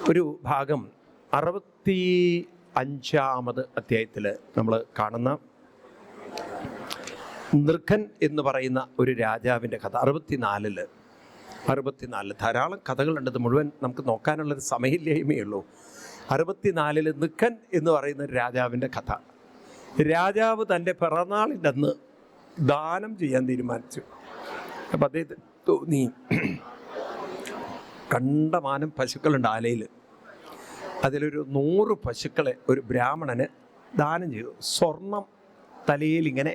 ഒരു ഭാഗം 65 അധ്യായത്തിൽ നമ്മൾ കാണുന്ന നൃക്കൻ എന്ന് പറയുന്ന ഒരു രാജാവിൻ്റെ കഥ. 64 ധാരാളം കഥകളുണ്ട്. മുഴുവൻ നമുക്ക് നോക്കാനുള്ളൊരു സമയമില്ലായ്മയേ ഉള്ളൂ. 64 നൃക്കൻ എന്ന് പറയുന്ന ഒരു രാജാവിൻ്റെ കഥ. രാജാവ് തൻ്റെ പിറന്നാളിൻ്റെ അന്ന് ദാനം ചെയ്യാൻ തീരുമാനിച്ചു. അപ്പം അദ്ദേഹത്തിന് തോന്നി, കണ്ടമാനം പശുക്കളുണ്ട് ആലയിൽ. അതിലൊരു 100 പശുക്കളെ ഒരു ബ്രാഹ്മണന് ദാനം ചെയ്തു. സ്വർണം തലയിൽ ഇങ്ങനെ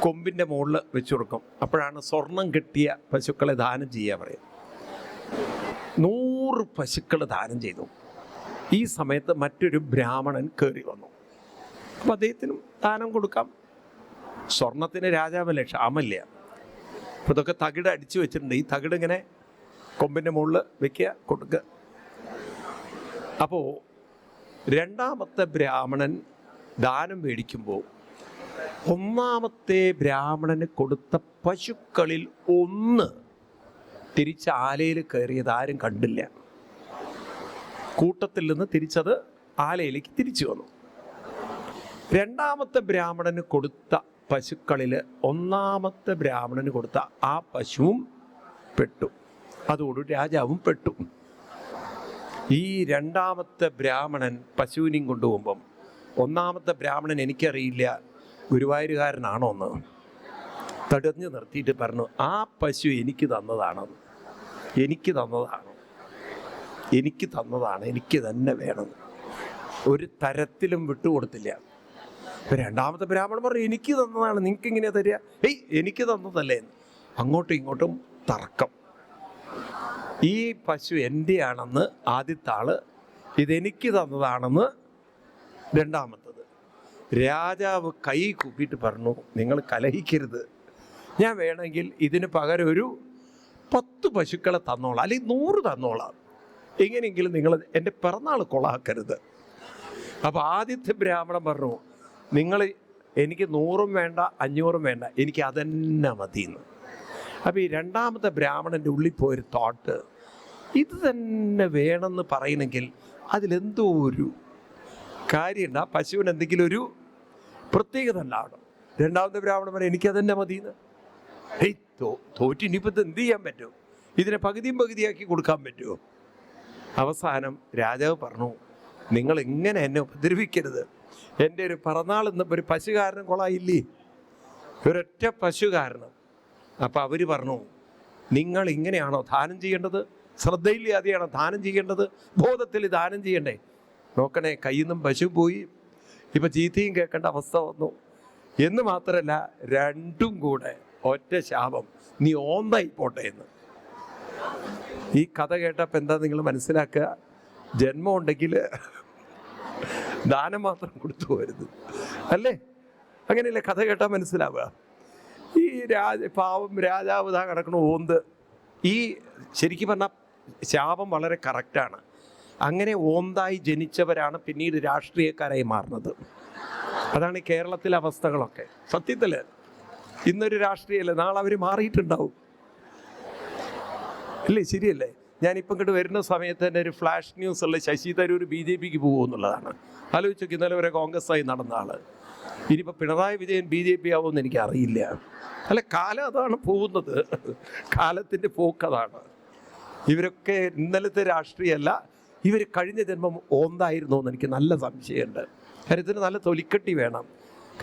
കൊമ്പിൻ്റെ മുകളിൽ വെച്ച് കൊടുക്കും. അപ്പോഴാണ് സ്വർണം കിട്ടിയ പശുക്കളെ ദാനം ചെയ്യുക പറയുക. 100 പശുക്കൾ ദാനം ചെയ്തു. ഈ സമയത്ത് മറ്റൊരു ബ്രാഹ്മണൻ കയറി വന്നു. അപ്പോൾ അദ്ദേഹത്തിനും ദാനം കൊടുക്കാം. സ്വർണത്തിന് രാജാവല്ലേ, ക്ഷാമല്ല. അപ്പോൾ ഇതൊക്കെ തകിട് അടിച്ചു വെച്ചിട്ടുണ്ട്. ഈ തകിട് ഇങ്ങനെ കൊമ്പിൻ്റെ മുകളിൽ വെക്കുക, കൊടുക്കുക. അപ്പോൾ രണ്ടാമത്തെ ബ്രാഹ്മണൻ ദാനം മേടിക്കുമ്പോൾ ഒന്നാമത്തെ ബ്രാഹ്മണന് കൊടുത്ത പശുക്കളിൽ ഒന്ന് തിരിച്ച് ആലയിൽ കയറിയത് ആരും കണ്ടില്ല. കൂട്ടത്തിൽ നിന്ന് തിരിച്ചത് ആലയിലേക്ക് തിരിച്ചു വന്നു. രണ്ടാമത്തെ ബ്രാഹ്മണന് കൊടുത്ത പശുക്കളിൽ ഒന്നാമത്തെ ബ്രാഹ്മണന് കൊടുത്ത ആ പശുവും പെട്ടു. അതോടുകൂടി രാജാവും പെട്ടു. ഈ രണ്ടാമത്തെ ബ്രാഹ്മണൻ പശുവിനെയും കൊണ്ടുപോകുമ്പം ഒന്നാമത്തെ ബ്രാഹ്മണൻ, എനിക്കറിയില്ല ഗുരുവായൂരുകാരനാണോ എന്ന്, തടഞ്ഞു നിർത്തിയിട്ട് പറഞ്ഞു, ആ പശു എനിക്ക് തന്നതാണ്, എനിക്ക് തന്നെ വേണം. ഒരു തരത്തിലും വിട്ടുകൊടുത്തില്ല. രണ്ടാമത്തെ ബ്രാഹ്മണൻ പറഞ്ഞു, എനിക്ക് തന്നതാണ്, നിങ്ങൾക്ക് ഇങ്ങനെ തരിക? എനിക്ക് തന്നതല്ലേ? അങ്ങോട്ടും ഇങ്ങോട്ടും തർക്കം. ഈ പശു എൻ്റെയാണെന്ന് ആദ്യത്തെ ആള്, ഇതെനിക്ക് തന്നതാണെന്ന് രണ്ടാമത്തത്. രാജാവ് കൈ കൂപ്പിയിട്ട് പറഞ്ഞു, നിങ്ങൾ കലഹിക്കരുത്, ഞാൻ വേണമെങ്കിൽ ഇതിന് പകരം ഒരു 10 പശുക്കളെ തന്നോളാം, അല്ലെങ്കിൽ 100 തന്നോളാം. എങ്ങനെയെങ്കിലും നിങ്ങൾ എൻ്റെ പിറന്നാൾ കൊളാക്കരുത്. അപ്പോൾ ആദ്യത്തെ ബ്രാഹ്മണൻ പറഞ്ഞു, നിങ്ങൾ എനിക്ക് 100 വേണ്ട 500 വേണ്ട, എനിക്ക് അതന്നെ മതിയെന്ന്. അപ്പോൾ ഈ രണ്ടാമത്തെ ബ്രാഹ്മണൻ്റെ ഉള്ളിൽ പോയൊരു തോട്ട്, ഇത് തന്നെ വേണമെന്ന് പറയണമെങ്കിൽ അതിലെന്തോ ഒരു കാര്യമുണ്ട്, ആ പശുവിന് എന്തെങ്കിലും ഒരു പ്രത്യേകത ഉണ്ടാവണം. രണ്ടാമത്തെ ബ്രാഹ്മണൻ പറയും, എനിക്കതന്നെ മതിയെന്ന്. തോറ്റ് ഇനിയിപ്പോൾ എന്ത് ചെയ്യാൻ പറ്റും? ഇതിനെ പകുതിയാക്കി കൊടുക്കാൻ പറ്റുമോ? അവസാനം രാജാവ് പറഞ്ഞു, നിങ്ങൾ ഇങ്ങനെ എന്നെ ഉപദ്രവിക്കരുത്. എൻ്റെ ഒരു പിറന്നാൾ ഒരു പശുകാരനും കൊളായില്ലേ, ഒരൊറ്റ പശുകാരനും. അപ്പം അവർ പറഞ്ഞു, നിങ്ങൾ ഇങ്ങനെയാണോ ദാനം ചെയ്യേണ്ടത്? ശ്രദ്ധയില്ലാതെയാണോ ദാനം ചെയ്യേണ്ടത്? ബോധത്തിൽ ദാനം ചെയ്യണ്ടേ? നോക്കണേ, കയ്യിൽ നിന്നും പശു പോയി, ഇപ്പം ചീത്തയും കേൾക്കേണ്ട അവസ്ഥ വന്നു. എന്ന് മാത്രമല്ല, രണ്ടും കൂടെ ഒറ്റ ശാപം, നീ ഓന്തായി പോട്ടെ എന്ന്. ഈ കഥ കേട്ടപ്പോൾ എന്താ നിങ്ങൾ മനസ്സിലാക്കുക? ജന്മം ഉണ്ടെങ്കിൽ ദാനം മാത്രം കൊടുത്തു പോരുത്, അല്ലേ? അങ്ങനെയല്ലേ കഥ കേട്ടാൽ മനസ്സിലാവുക? ഈ പാവം രാജാവ് ഇതാ കിടക്കണ ഓന്ത്. ഈ ശരിക്കും പറഞ്ഞാൽ ശാപം വളരെ കറക്റ്റാണ്. അങ്ങനെ ഓന്തായി ജനിച്ചവരാണ് പിന്നീട് രാഷ്ട്രീയക്കാരായി മാറുന്നത്. അതാണ് ഈ കേരളത്തിലെ അവസ്ഥകളൊക്കെ. സത്യത്തിൽ ഇന്നൊരു രാഷ്ട്രീയമല്ലേ, നാളെ അവർ മാറിയിട്ടുണ്ടാവും, അല്ലേ? ശരിയല്ലേ? ഞാനിപ്പം ഇങ്ങോട്ട് വരുന്ന സമയത്ത് തന്നെ ഒരു ഫ്ലാഷ് ന്യൂസ് ഉള്ള ശശി തരൂർ BJPക്ക് പോകുമെന്നുള്ളതാണ്. ആലോചിച്ചൊക്കെ, ഇന്നലെ വരെ കോൺഗ്രസ്സായി നടന്ന ആൾ ഇനിയിപ്പോൾ പിണറായി വിജയൻ BJP ആവുമെന്ന് എനിക്കറിയില്ല. അല്ല, കാലം അതാണ് പോകുന്നത്, കാലത്തിൻ്റെ പോക്കതാണ്. ഇവരൊക്കെ ഇന്നലത്തെ രാഷ്ട്രീയമല്ല, ഇവർ കഴിഞ്ഞ ജന്മം ഓന്തായിരുന്നോ എന്ന് എനിക്ക് നല്ല സംശയമുണ്ട്. കാര്യത്തിന് നല്ല തൊലിക്കട്ടി വേണം.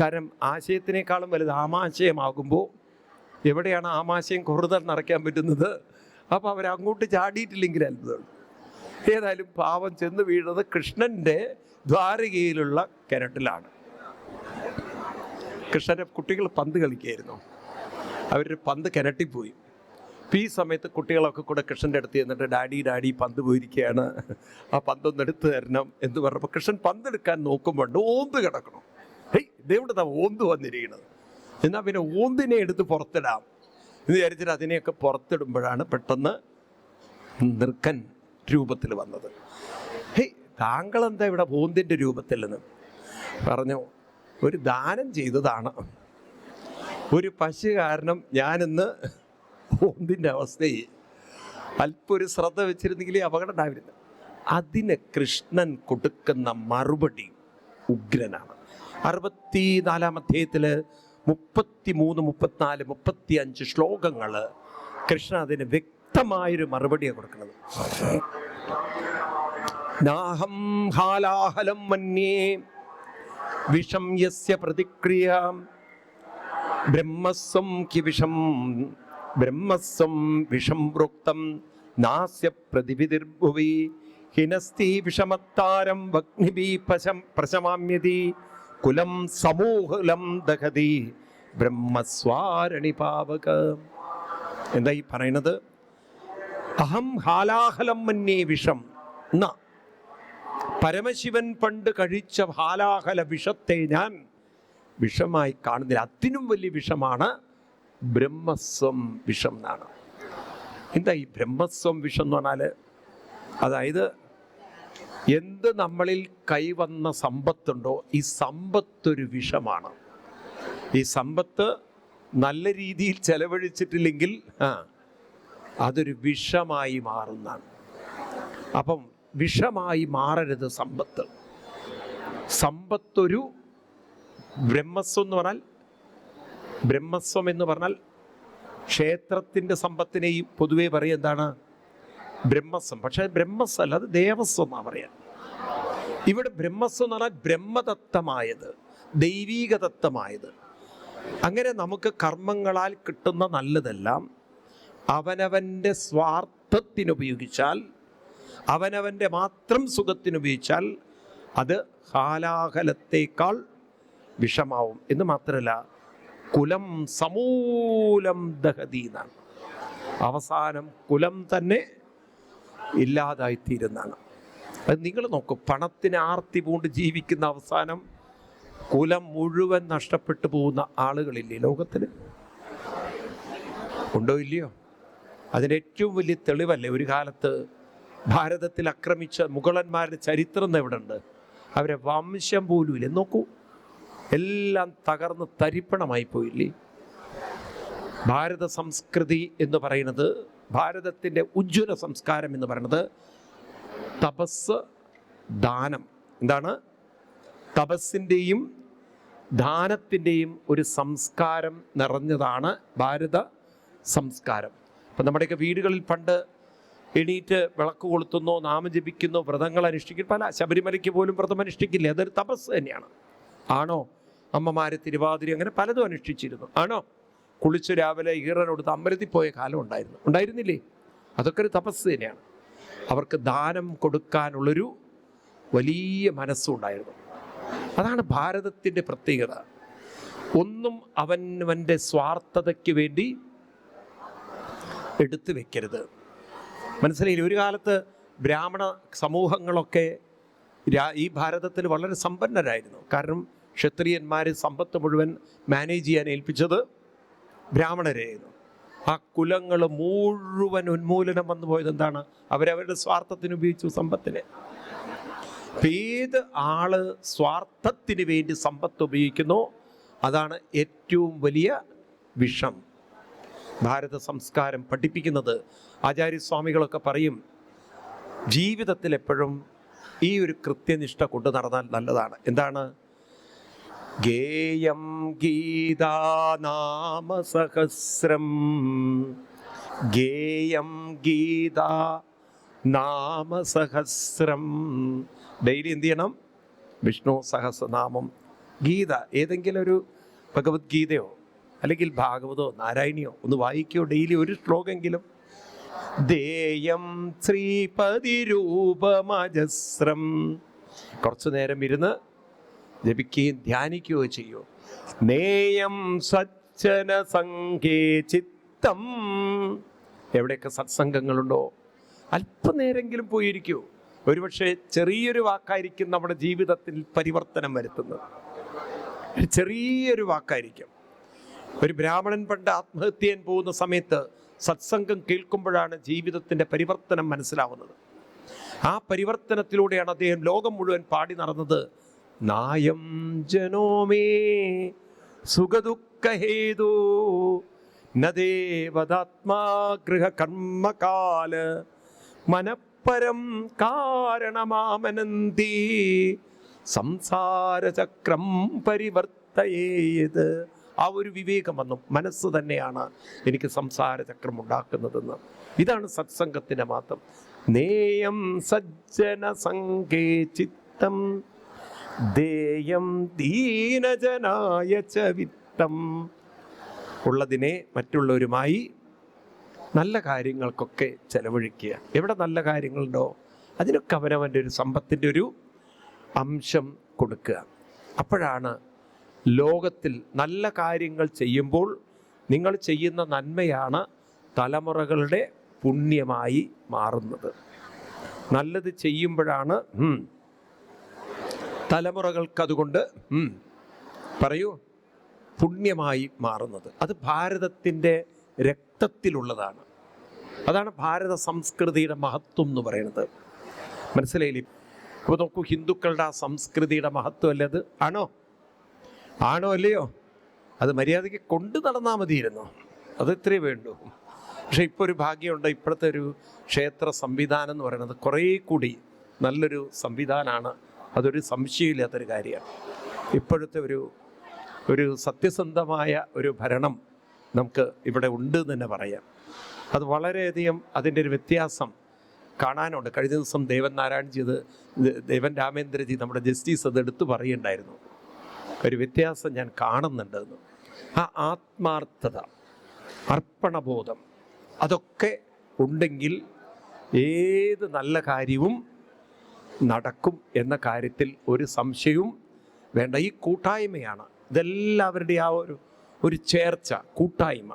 കാരണം ആശയത്തിനേക്കാളും വലുത് ആമാശയമാകുമ്പോൾ എവിടെയാണ് ആമാശയം കുറുതൽ നിറയ്ക്കാൻ പറ്റുന്നത്? അപ്പോൾ അവരങ്ങോട്ട് ചാടിയിട്ടില്ലെങ്കിൽ അത്ഭുതമുള്ളൂ. ഏതായാലും പാവം ചെന്ന് വീഴുന്നത് കൃഷ്ണൻ്റെ ദ്വാരകയിലുള്ള കിണറ്റിലാണ്. കൃഷ്ണൻ്റെ കുട്ടികൾ പന്ത് കളിക്കുകയായിരുന്നു. അവരുടെ പന്ത് കിണറ്റിപ്പോയി. അപ്പോൾ ഈ സമയത്ത് കുട്ടികളൊക്കെ കൂടെ കൃഷ്ണൻ്റെ അടുത്ത് ചെന്നിട്ട്, ഡാഡി പന്ത് പോയിരിക്കുകയാണ്, ആ പന്തൊന്ന് എടുത്ത് തരണം എന്ന് പറഞ്ഞപ്പോൾ കൃഷ്ണൻ പന്തെടുക്കാൻ നോക്കുമ്പോൾ ഓന്ത് കിടക്കണം. ഇതെവിടുന്നാ ഓന്ത് വന്നിരിക്കുന്നത്? എന്നാൽ പിന്നെ ഓന്തിനെ എടുത്ത് പുറത്തിടാം എന്ന് വിചാരിച്ചിട്ട് അതിനെയൊക്കെ പുറത്തിടുമ്പോഴാണ് പെട്ടെന്ന് നൃക്കൻ രൂപത്തിൽ വന്നത്. താങ്കൾ എന്താ ഇവിടെ ഓന്തിൻ്റെ രൂപത്തിൽ നിന്ന് പറഞ്ഞു? ഒരു ദാനം ചെയ്തതാണ്. ഒരു പശു കാരണം ഞാനിന്ന് ഒന്നിൻ്റെ അവസ്ഥയെ അല്പം ഒരു ശ്രദ്ധ വെച്ചിരുന്നെങ്കിൽ അപകടം ഉണ്ടാവില്ല. അതിന് കൃഷ്ണൻ കൊടുക്കുന്ന മറുപടി ഉഗ്രനാണ്. 64-ാം അധ്യായത്തിൽ 33, 34, 35 ശ്ലോകങ്ങൾ കൃഷ്ണൻ അതിന് വ്യക്തമായൊരു മറുപടിയാണ് കൊടുക്കുന്നത്. നാഹം ഹാലാഹലം മന്യേ വിഷം യസ്യ പ്രതിക്രിയ ബ്രഹ്മസ്വം കി വിഷം ബ്രഹ്മസ്വം വിഷം പ്രോക്തം നാസ്യ പ്രതിവിധിർഭുവി ഹിനസ്തി വിഷമത്താരം വഗ്നിഭി പ്രശമാമ്യതി കുലം സമൂഹലം ദഹതി ബ്രഹ്മസ്വാരണി പാവക. എന്താ ഈ പറയണത്? അഹം ഹാലാഹലം മന്യേ വിഷം. എന്നാ പരമശിവൻ പണ്ട് കഴിച്ച ഹാലാഹല വിഷത്തെ ഞാൻ വിഷമായി കാണുന്നില്ല. അതിനും വലിയ വിഷമാണ് ബ്രഹ്മസ്വം വിഷം എന്നാണ്. എന്താ ഈ ബ്രഹ്മസ്വം വിഷം എന്ന് പറഞ്ഞാൽ? അതായത് എന്ത് നമ്മളിൽ കൈവന്ന സമ്പത്തുണ്ടോ, ഈ സമ്പത്തൊരു വിഷമാണ്. ഈ സമ്പത്ത് നല്ല രീതിയിൽ ചെലവഴിച്ചിട്ടില്ലെങ്കിൽ അതൊരു വിഷമായി മാറുന്നതാണ്. അപ്പം വിഷമായി മാറരുത് സമ്പത്ത്. സമ്പത്തൊരു ബ്രഹ്മസ്വം എന്ന് പറഞ്ഞാൽ, ബ്രഹ്മസ്വം എന്ന് പറഞ്ഞാൽ ക്ഷേത്രത്തിൻ്റെ സമ്പത്തിനെയും പൊതുവെ പറയും എന്താണ്? ബ്രഹ്മസ്വം. പക്ഷേ ബ്രഹ്മസ്വം അല്ല, അത് ദേവസ്വം എന്നാണ് പറയാൻ. ഇവിടെ ബ്രഹ്മസ്വം എന്ന് പറഞ്ഞാൽ ബ്രഹ്മദത്തമായത്, ദൈവീകദത്തമായത്. അങ്ങനെ നമുക്ക് കർമ്മങ്ങളാൽ കിട്ടുന്ന നല്ലതെല്ലാം അവനവൻ്റെ സ്വാർത്ഥത്തിനുപയോഗിച്ചാൽ, അവനവൻ്റെ മാത്രം സുഖത്തിനുപയോഗിച്ചാൽ അത് ഹാലാഹലത്തേക്കാൾ വിഷമാവും. എന്ന് മാത്രമല്ല, കുലം സമൂലം ദഹതി എന്നാണ്. അവസാനം കുലം തന്നെ ഇല്ലാതായിത്തീരുന്നതാണ്. അത് നിങ്ങൾ നോക്കൂ, പണത്തിന് ആർത്തി പൂണ്ട് ജീവിക്കുന്ന അവസാനം കുലം മുഴുവൻ നഷ്ടപ്പെട്ടു പോകുന്ന ആളുകളില്ലേ ലോകത്തിൽ? ഉണ്ടോ ഇല്ലയോ? അതിൻ്റെ ഏറ്റവും വലിയ തെളിവല്ലേ ഒരു കാലത്ത് ഭാരതത്തിൽ ആക്രമിച്ച മുഗളന്മാരുടെ ചരിത്രം എവിടെ ഉണ്ട്? അവരെ വംശം പോലും ഇല്ല. നോക്കൂ, എല്ലാം തകർന്ന് തരിപ്പണമായി പോയില്ലേ? ഭാരത സംസ്കൃതി എന്ന് പറയുന്നത്, ഭാരതത്തിൻ്റെ ഉജ്ജ്വല സംസ്കാരം എന്ന് പറയുന്നത് തപസ്, ദാനം. എന്താണ്? തപസ്സിൻ്റെയും ദാനത്തിൻ്റെയും ഒരു സംസ്കാരം നിറഞ്ഞതാണ് ഭാരത സംസ്കാരം. അപ്പം നമ്മുടെയൊക്കെ വീടുകളിൽ പണ്ട് എണീറ്റ് വിളക്ക് കൊളുത്തുന്നോ, നാമം ജപിക്കുന്നോ, വ്രതങ്ങൾ അനുഷ്ഠിക്കുന്നു. പല ശബരിമലയ്ക്ക് പോലും വ്രതം അനുഷ്ഠിക്കില്ലേ? അതൊരു തപസ് തന്നെയാണ്. ആണോ? അമ്മമാർ തിരുവാതിര അങ്ങനെ പലതും അനുഷ്ഠിച്ചിരുന്നു. ആണോ? കുളിച്ച് രാവിലെ ഈറനോടുത്ത് അമ്പലത്തിൽ പോയ കാലം ഉണ്ടായിരുന്നില്ലേ? അതൊക്കെ ഒരു തപസ് തന്നെയാണ്. അവർക്ക് ദാനം കൊടുക്കാനുള്ളൊരു വലിയ മനസ്സുണ്ടായിരുന്നു. അതാണ് ഭാരതത്തിൻ്റെ പ്രത്യേകത. ഒന്നും അവനവൻ്റെ സ്വാർത്ഥതയ്ക്ക് വേണ്ടി എടുത്തു വെക്കരുത്. മനസ്സിലായില്ലേ? ഒരു കാലത്ത് ബ്രാഹ്മണ സമൂഹങ്ങളൊക്കെ ഈ ഭാരതത്തിൽ വളരെ സമ്പന്നരായിരുന്നു. കാരണം ക്ഷത്രിയന്മാർ സമ്പത്ത് മുഴുവൻ മാനേജ് ചെയ്യാൻ ഏൽപ്പിച്ചത് ബ്രാഹ്മണരായിരുന്നു. ആ കുലങ്ങൾ മുഴുവൻ ഉന്മൂലനം വന്നു പോയത് എന്താണ്? അവരവരുടെ സ്വാർത്ഥത്തിന് ഉപയോഗിച്ചു സമ്പത്തിനെ. ഏത് ആള് സ്വാർത്ഥത്തിന് വേണ്ടി സമ്പത്ത് ഉപയോഗിക്കുന്നോ അതാണ് ഏറ്റവും വലിയ വിഷം. ഭാരത സംസ്കാരം പഠിപ്പിക്കുന്നത്, ആചാര്യസ്വാമികളൊക്കെ പറയും, ജീവിതത്തിൽ എപ്പോഴും ഈ ഒരു കൃത്യനിഷ്ഠ കൊണ്ടു നടന്നാൽ നല്ലതാണ്. എന്താണ്? ഗേയം ഗീതാ നാമസഹസ്രം, ഗേയം ഗീതാ നാമസഹസ്രം. ഡെയിലി എന്ത് ചെയ്യണം? വിഷ്ണു സഹസ്രനാമം, ഗീത, ഏതെങ്കിലും ഒരു ഭഗവത്ഗീതയോ അല്ലെങ്കിൽ ഭാഗവതോ നാരായണിയോ ഒന്ന് വായിക്കോ. ഡെയിലി ഒരു ശ്ലോകമെങ്കിലും. ദേയം ശ്രീപതി രൂപമജസ്രം. കുറച്ചു നേരം ഇരുന്ന് ജപിക്കുകയും ധ്യാനിക്കുകയോ ചെയ്യൂ. നേയം സജ്ജന സംഘേ ചിത്തം. എവിടെയൊക്കെ സത്സംഗങ്ങളുണ്ടോ അല്പനേരെങ്കിലും പോയിരിക്കൂ. ഒരുപക്ഷെ ചെറിയൊരു വാക്കായിരിക്കും നമ്മുടെ ജീവിതത്തിൽ പരിവർത്തനം വരുത്തുന്നത്. ചെറിയൊരു വാക്കായിരിക്കും. ഒരു ബ്രാഹ്മണൻ പണ്ട് ആത്മഹത്യ ചെയ്യാൻ പോകുന്ന സമയത്ത് സത്സംഗം കേൾക്കുമ്പോഴാണ് ജീവിതത്തിൻ്റെ പരിവർത്തനം മനസ്സിലാവുന്നത്. ആ പരിവർത്തനത്തിലൂടെയാണ് അദ്ദേഹം ലോകം മുഴുവൻ പാടി നടന്നത്. നായം ജനോമേ സുഖദുഃഖഹേതു നദേവദാത്മാ ഗൃഹകർമ്മകാല മനഃപരം കാരണമാമനന്തി സംസാരചക്രം പരിവർത്തയേത്. ആ ഒരു വിവേകം വന്നു. മനസ്സ് തന്നെയാണ് എനിക്ക് സംസാരചക്രം ഉണ്ടാക്കുന്നതെന്ന്. ഇതാണ് സത്സംഗത്തിൻ്റെ മാത്രം. നേയം സജ്ജന സംഘേ ചിത്തം ദേയം ദീനജനായ ച വിത്തം. ഉള്ളതിനെ മറ്റുള്ളവരുമായി നല്ല കാര്യങ്ങൾക്കൊക്കെ ചെലവഴിക്കുക. എവിടെ നല്ല കാര്യങ്ങളുണ്ടോ അതിനൊക്കെ അവനവൻ്റെ ഒരു സമ്പത്തിൻ്റെ ഒരു അംശം കൊടുക്കുക. അപ്പോഴാണ് ലോകത്തിൽ നല്ല കാര്യങ്ങൾ ചെയ്യുമ്പോൾ നിങ്ങൾ ചെയ്യുന്ന നന്മയാണ് തലമുറകളുടെ പുണ്യമായി മാറുന്നത്. നല്ലത് ചെയ്യുമ്പോഴാണ് തലമുറകൾക്ക് അതുകൊണ്ട് പറയൂ പുണ്യമായി മാറുന്നത്. അത് ഭാരതത്തിൻ്റെ രക്തത്തിലുള്ളതാണ്. അതാണ് ഭാരത സംസ്കൃതിയുടെ മഹത്വം എന്ന് പറയുന്നത്. മനസ്സിലായില്ലേ? അപ്പോൾ നോക്കൂ, ഹിന്ദുക്കളുടെ ആ സംസ്കൃതിയുടെ മഹത്വം അല്ലേ അത്? ആണോ അല്ലയോ? അത് മര്യാദയ്ക്ക് കൊണ്ടു നടന്നാൽ മതിയിരുന്നു. അത് ഇത്രേ വേണ്ടു. പക്ഷെ ഇപ്പോൾ ഒരു ഭാഗ്യമുണ്ട്. ഇപ്പോഴത്തെ ഒരു ക്ഷേത്ര സംവിധാനം എന്ന് പറയുന്നത് കുറേ കൂടി നല്ലൊരു സംവിധാനമാണ്. അതൊരു സംശയമില്ലാത്തൊരു കാര്യമാണ്. ഇപ്പോഴത്തെ ഒരു സത്യസന്ധമായ ഒരു ഭരണം നമുക്ക് ഇവിടെ ഉണ്ട് എന്ന് തന്നെ പറയാം. അത് വളരെയധികം അതിൻ്റെ ഒരു വ്യത്യാസം കാണാനുണ്ട്. കഴിഞ്ഞ ദിവസം ദേവൻ രാമേന്ദ്രജി നമ്മുടെ ജസ്റ്റിസ് അത് എടുത്തു പറയുണ്ടായിരുന്നു. ഒരു വ്യത്യാസം ഞാൻ കാണുന്നുണ്ടെന്ന്. ആ ആത്മാർത്ഥത, അർപ്പണബോധം, അതൊക്കെ ഉണ്ടെങ്കിൽ ഏത് നല്ല കാര്യവും നടക്കും എന്ന കാര്യത്തിൽ ഒരു സംശയവും വേണ്ട. ഈ കൂട്ടായ്മയാണ് ഇതെല്ലാവരുടെ ആ ഒരു ചേർച്ച, കൂട്ടായ്മ.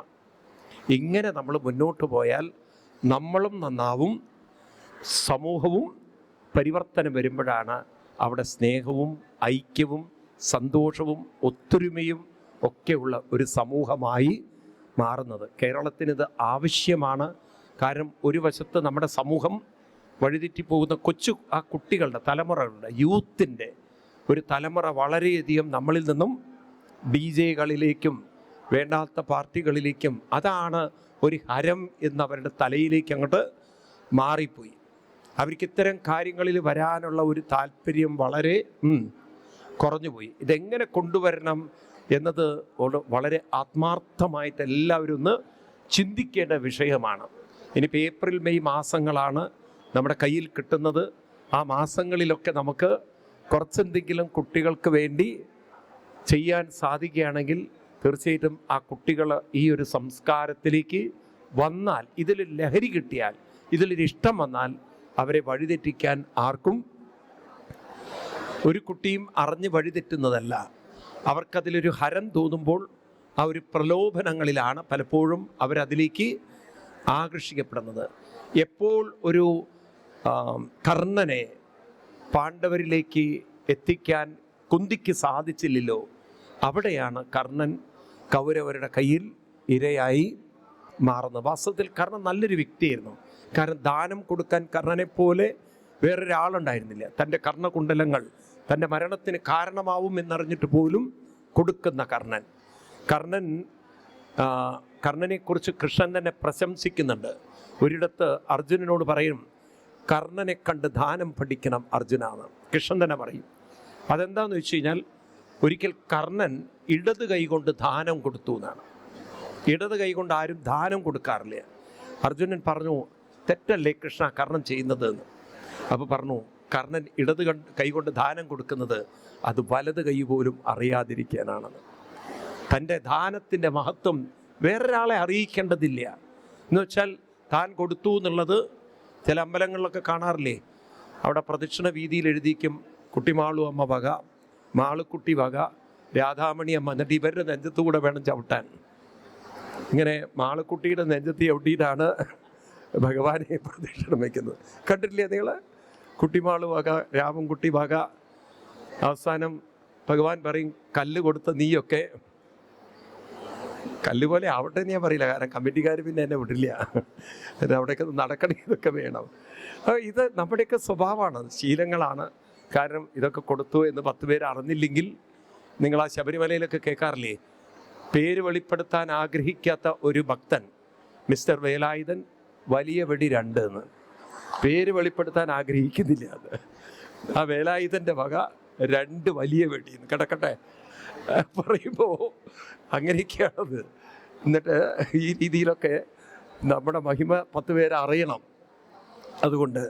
ഇങ്ങനെ നമ്മൾ മുന്നോട്ട് പോയാൽ നമ്മളും നന്നാവും, സമൂഹവും പരിവർത്തനം വരുമ്പോഴാണ് അവിടെ സ്നേഹവും ഐക്യവും സന്തോഷവും ഒത്തൊരുമയും ഒക്കെയുള്ള ഒരു സമൂഹമായി മാറുന്നത്. കേരളത്തിനിത് ആവശ്യമാണ്. കാരണം ഒരു വശത്ത് നമ്മുടെ സമൂഹം വഴിതെറ്റിപ്പോകുന്ന ആ കുട്ടികളുടെ തലമുറകളുടെ യൂത്തിൻ്റെ ഒരു തലമുറ വളരെയധികം നമ്മളിൽ നിന്നും DJ-കളിലേക്കും വേണ്ടാത്ത പാർട്ടികളിലേക്കും, അതാണ് ഒരു ഹരം എന്നവരുടെ തലയിലേക്ക് അങ്ങോട്ട് മാറിപ്പോയി. അവർക്ക് ഇത്തരം കാര്യങ്ങളിൽ വരാനുള്ള ഒരു താല്പര്യം വളരെ കുറഞ്ഞുപോയി. ഇതെങ്ങനെ കൊണ്ടുവരണം എന്നത് വളരെ ആത്മാർത്ഥമായിട്ട് എല്ലാവരും ഒന്ന് ചിന്തിക്കേണ്ട വിഷയമാണ്. ഇനിയിപ്പോൾ ഏപ്രിൽ മെയ് മാസങ്ങളാണ് നമ്മുടെ കയ്യിൽ കിട്ടുന്നത്. ആ മാസങ്ങളിലൊക്കെ നമുക്ക് കുറച്ചെന്തെങ്കിലും കുട്ടികൾക്ക് വേണ്ടി ചെയ്യാൻ സാധിക്കുകയാണെങ്കിൽ തീർച്ചയായിട്ടും ആ കുട്ടികൾ ഈ ഒരു സംസ്കാരത്തിലേക്ക് വന്നാൽ, ഇതിൽ ലഹരി കിട്ടിയാൽ, ഇതിലൊരു ഇഷ്ടം വന്നാൽ അവരെ വഴിതെറ്റിക്കാൻ ആർക്കും, ഒരു കുട്ടിയും അറിഞ്ഞ് വഴിതെറ്റുന്നതല്ല. അവർക്കതിലൊരു ഹരം തോന്നുമ്പോൾ ആ ഒരു പ്രലോഭനങ്ങളിലാണ് പലപ്പോഴും അവരതിലേക്ക് ആകർഷിക്കപ്പെടുന്നത്. എപ്പോൾ ഒരു കർണനെ പാണ്ഡവരിലേക്ക് എത്തിക്കാൻ കുന്തിക്ക് സാധിച്ചില്ലല്ലോ, അവിടെയാണ് കർണൻ കൗരവരുടെ കയ്യിൽ ഇരയായി മാറുന്നത്. വാസ്തവത്തിൽ കർണൻ നല്ലൊരു വ്യക്തിയായിരുന്നു. കാരണം ദാനം കൊടുക്കാൻ കർണനെ പോലെ വേറൊരാളുണ്ടായിരുന്നില്ല. തൻ്റെ കർണകുണ്ടലങ്ങൾ തൻ്റെ മരണത്തിന് കാരണമാവും എന്നറിഞ്ഞിട്ട് പോലും കൊടുക്കുന്ന കർണനെക്കുറിച്ച് കൃഷ്ണൻ തന്നെ പ്രശംസിക്കുന്നുണ്ട്. ഒരിടത്ത് അർജുനനോട് പറയും, കർണനെ കണ്ട് ദാനം പഠിക്കണം അർജുന എന്ന് കൃഷ്ണൻ തന്നെ പറയും. അതെന്താണെന്ന് വെച്ച് കഴിഞ്ഞാൽ, ഒരിക്കൽ കർണൻ ഇടത് കൈകൊണ്ട് ദാനം കൊടുത്തു എന്നാണ്. ഇടത് കൈകൊണ്ട് ആരും ദാനം കൊടുക്കാറില്ല. അർജുനൻ പറഞ്ഞു, തെറ്റല്ലേ കൃഷ്ണ കർണൻ ചെയ്യുന്നത് എന്ന്. അപ്പോൾ പറഞ്ഞു, കർണൻ ഇടത് കൈകൊണ്ട് ദാനം കൊടുക്കുന്നത് അത് വലത് കൈ പോലും അറിയാതിരിക്കാനാണെന്ന്. തൻ്റെ ദാനത്തിൻ്റെ മഹത്വം വേറൊരാളെ അറിയിക്കേണ്ടതില്ല എന്ന് വെച്ചാൽ, താൻ കൊടുത്തു എന്നുള്ളത് ചില അമ്പലങ്ങളിലൊക്കെ കാണാറില്ലേ, അവിടെ പ്രദക്ഷിണ വീതിയിൽ എഴുതിക്കും കുട്ടിമാളു അമ്മ വക, മാളുക്കുട്ടി വക, രാധാമണി അമ്മ, എന്നിട്ട് ഇവരുടെ നെഞ്ചത്തുകൂടെ വേണം ചവിട്ടാൻ. ഇങ്ങനെ മാളുക്കുട്ടിയുടെ നെഞ്ചത്ത് ചവിട്ടിയിട്ടാണ് ഭഗവാനെ പ്രദക്ഷിണം വയ്ക്കുന്നത്. കണ്ടിട്ടില്ലേ നിങ്ങൾ? കുട്ടിമാളു വക, രാമൻകുട്ടി വക. അവസാനം ഭഗവാൻ പറയും, കല്ല് കൊടുത്ത നീയൊക്കെ കല്ല് പോലെ ആവട്ടെ ഞാൻ പറയില്ല, കാരണം കമ്മിറ്റിക്കാർ പിന്നെ എന്നെ വിടില്ല. അവിടെയൊക്കെ നടക്കണമെങ്കിൽ ഇതൊക്കെ വേണം. ഇത് നമ്മുടെയൊക്കെ സ്വഭാവമാണ്, ശീലങ്ങളാണ്. കാരണം ഇതൊക്കെ കൊടുത്തു എന്ന് 10 പേര് അറിഞ്ഞില്ലെങ്കിൽ, നിങ്ങൾ ആ ശബരിമലയിലൊക്കെ കേൾക്കാറില്ലേ, പേര് വെളിപ്പെടുത്താൻ ആഗ്രഹിക്കാത്ത ഒരു ഭക്തൻ, മിസ്റ്റർ വേലായുധൻ വലിയ വെടി 2 എന്ന് പേര് വെളിപ്പെടുത്താൻ ആഗ്രഹിക്കുന്നില്ല. അത് ആ വേലായുധൻ്റെ വക 2 വലിയ വെടി കിടക്കട്ടെ പറയുമ്പോൾ അങ്ങനെയൊക്കെയാണത്. എന്നിട്ട് ഈ രീതിയിലൊക്കെ നമ്മുടെ മഹിമ 10 പേരെ അറിയണം. അതുകൊണ്ട്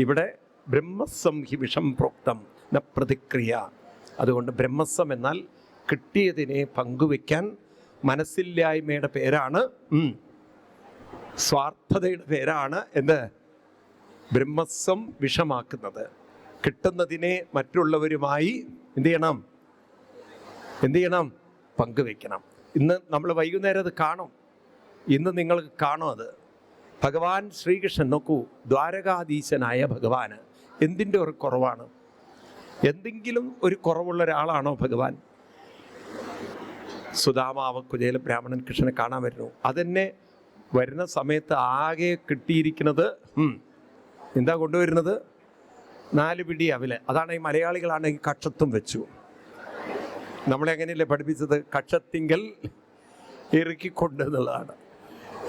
ഇവിടെ ബ്രഹ്മസം ഹി വിഷം പ്രോക്തം ന പ്രതിക്രിയ. അതുകൊണ്ട് ബ്രഹ്മസം എന്നാൽ കിട്ടിയതിനെ പങ്കുവെക്കാൻ, മനസ്സില്ലായ്മയുടെ പേരാണ്, സ്വാർത്ഥതയുടെ പേരാണ് എന്ത് ബ്രഹ്മസം വിഷമാക്കുന്നത്. കിട്ടുന്നതിനെ മറ്റുള്ളവരുമായി എന്ത് ചെയ്യണം? പങ്കുവെക്കണം. ഇന്ന് നമ്മൾ വൈകുന്നേരം അത് കാണും. ഇന്ന് നിങ്ങൾക്ക് കാണും അത്. ഭഗവാൻ ശ്രീകൃഷ്ണൻ നോക്കൂ, ദ്വാരകാധീശനായ ഭഗവാന് എന്തിൻ്റെ ഒരു കുറവാണ്? എന്തെങ്കിലും ഒരു കുറവുള്ള ഒരാളാണോ ഭഗവാൻ? സുദാമാവ് കുചേല ബ്രാഹ്മണൻ കൃഷ്ണനെ കാണാൻ വരുന്നു. അതെന്നെ വരുന്ന സമയത്ത് ആകെ കിട്ടിയിരിക്കുന്നത് എന്താ കൊണ്ടുവരുന്നത്? 4 പിടി അവില്. അതാണ് ഈ മലയാളികളാണെങ്കിൽ കക്ഷത്തും വെച്ചു. നമ്മളെങ്ങനെയല്ലേ പഠിപ്പിച്ചത്? കക്ഷത്തിങ്കൽ ഇറുക്കിക്കൊണ്ട് എന്നുള്ളതാണ്.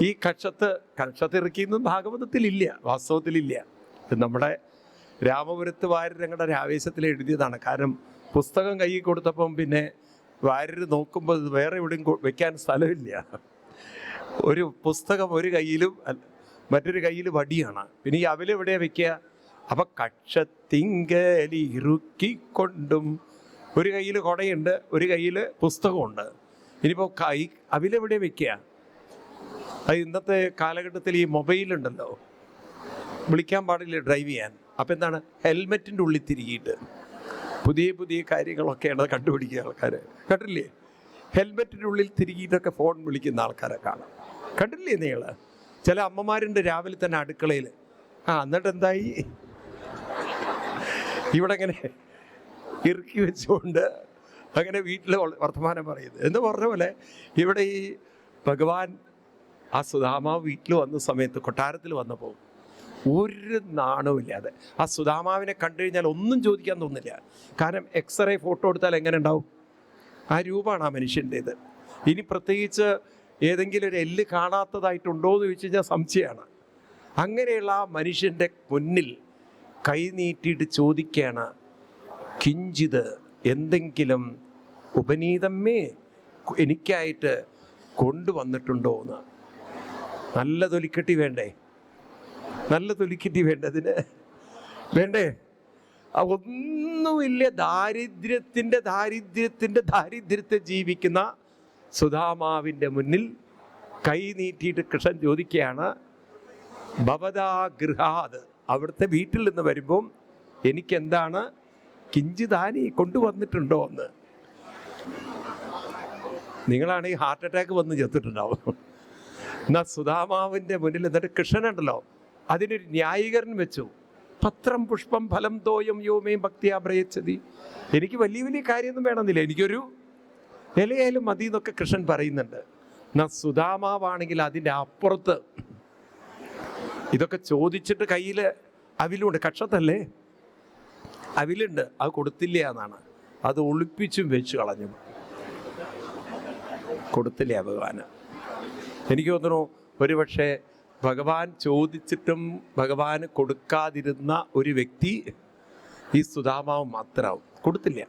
ഈ കക്ഷത്ത് ഇറുക്കിയൊന്നും ഭാഗവതത്തിലില്ല, വാസ്തവത്തിലില്ല. നമ്മുടെ രാമപുരത്ത് വാര്യർ ഞങ്ങളുടെ ആവേശത്തിൽ എഴുതിയതാണ്. കാരണം പുസ്തകം കയ്യിൽ കൊടുത്തപ്പം പിന്നെ വാര്യർ നോക്കുമ്പോൾ ഇത് വേറെ എവിടെയും വെക്കാൻ സ്ഥലമില്ല. ഒരു പുസ്തകം ഒരു കയ്യിലും മറ്റൊരു കയ്യിൽ വടിയാണ്. പിന്നെ ഈ അവിലെവിടെയാണ് വെക്കുക? അപ്പം കക്ഷത്തിങ്കലി ഇറുക്കിക്കൊണ്ടും ഒരു കയ്യിൽ കുടയുണ്ട്, ഒരു കയ്യിൽ പുസ്തകമുണ്ട്. ഇനിയിപ്പോൾ അവിലെവിടെ വെക്കുക? അത് ഇന്നത്തെ കാലഘട്ടത്തിൽ ഈ മൊബൈലുണ്ടല്ലോ, വിളിക്കാൻ പാടില്ല ഡ്രൈവ് ചെയ്യാൻ. അപ്പം എന്താണ്? ഹെൽമെറ്റിൻ്റെ ഉള്ളിൽ തിരികിയിട്ട് പുതിയ കാര്യങ്ങളൊക്കെയാണ് കണ്ടുപിടിക്കുക ആൾക്കാർ. കണ്ടില്ലേ? ഹെൽമെറ്റിൻ്റെ ഉള്ളിൽ തിരികിയിട്ടൊക്കെ ഫോൺ വിളിക്കുന്ന ആൾക്കാരെ കാണാം. കണ്ടില്ലേ നിങ്ങൾ? ചില അമ്മമാരുണ്ട് രാവിലെ തന്നെ അടുക്കളയിൽ. എന്നിട്ട് എന്തായി? ഇവിടെ ഇങ്ങനെ ഇറുക്കി വെച്ചുകൊണ്ട് അങ്ങനെ വീട്ടിൽ വർത്തമാനം പറയുന്നത് എന്ന് പറഞ്ഞ പോലെ ഇവിടെ ഈ ഭഗവാൻ ആ സുധാമാവ് വീട്ടിൽ വന്ന സമയത്ത്, കൊട്ടാരത്തിൽ വന്നപ്പോൾ ഒരു നാണവുമില്ലാതെ ആ സുധാമാവിനെ കണ്ടു കഴിഞ്ഞാൽ ഒന്നും ചോദിക്കാൻ തോന്നില്ല. കാരണം എക്സ്റേ ഫോട്ടോ എടുത്താൽ എങ്ങനെ ഉണ്ടാവും? ആ രൂപമാണ് ആ മനുഷ്യൻ്റേത്. ഇനി പ്രത്യേകിച്ച് ഏതെങ്കിലും ഒരു എല്ല് കാണാത്തതായിട്ടുണ്ടോ എന്ന് ചോദിച്ചു കഴിഞ്ഞാൽ സംശയമാണ്. അങ്ങനെയുള്ള ആ മനുഷ്യൻ്റെ മുന്നിൽ കൈ നീട്ടിയിട്ട് ചോദിക്കുകയാണ്, കിഞ്ചിത് എന്തെങ്കിലും ഉപനീതമേ എനിക്കായിട്ട് കൊണ്ടുവന്നിട്ടുണ്ടോ എന്ന്. നല്ല തൊലിക്കെട്ടി വേണ്ടേ? നല്ല തൊലിക്കെട്ടി വേണ്ടതിന് വേണ്ടേ? ഒന്നുമില്ല, ദാരിദ്ര്യത്തെ ജീവിക്കുന്ന സുധാമാവിൻ്റെ മുന്നിൽ കൈ നീട്ടിയിട്ട് കൃഷ്ണൻ ചോദിക്കുകയാണ്, ഭവതാ ഗൃഹാത്, അവിടുത്തെ വീട്ടിൽ നിന്ന് വരുമ്പം എനിക്കെന്താണ് കിഞ്ചിതാനി കൊണ്ടുവന്നിട്ടുണ്ടോ എന്ന്. നിങ്ങളാണെങ്കിൽ ഹാർട്ട് അറ്റാക്ക് വന്ന് ചെത്തിട്ടുണ്ടാവും. എന്നാൽ സുധാമാവിൻ്റെ മുന്നിൽ എന്നിട്ട് കൃഷ്ണനുണ്ടല്ലോ, അതിനൊരു ന്യായീകരണം വെച്ചു. പത്രം പുഷ്പം ഫലം തോയം യോമേം ഭക്തിയാ പ്രയച്ഛതി. എനിക്ക് വലിയ കാര്യമൊന്നും വേണമെന്നില്ല, എനിക്കൊരു ഇലയായാലും മതി എന്നൊക്കെ കൃഷ്ണൻ പറയുന്നുണ്ട്. എന്നാൽ സുധാമാവാണെങ്കിൽ അതിൻ്റെ അപ്പുറത്ത് ഇതൊക്കെ ചോദിച്ചിട്ട് കയ്യിൽ അവിലുണ്ട്, കക്ഷത്തല്ലേ അവിലുണ്ട്, അത് കൊടുത്തില്ല എന്നാണ്. അത് ഒളിപ്പിച്ചും വെച്ച് കളഞ്ഞു, കൊടുത്തില്ല ഭഗവാന്. എനിക്ക് തോന്നുന്നു ഒരു പക്ഷേ ഭഗവാൻ ചോദിച്ചിട്ടും ഭഗവാന് കൊടുക്കാതിരുന്ന ഒരു വ്യക്തി ഈ സുധാമാവ് മാത്രമാവും. കൊടുത്തില്ല.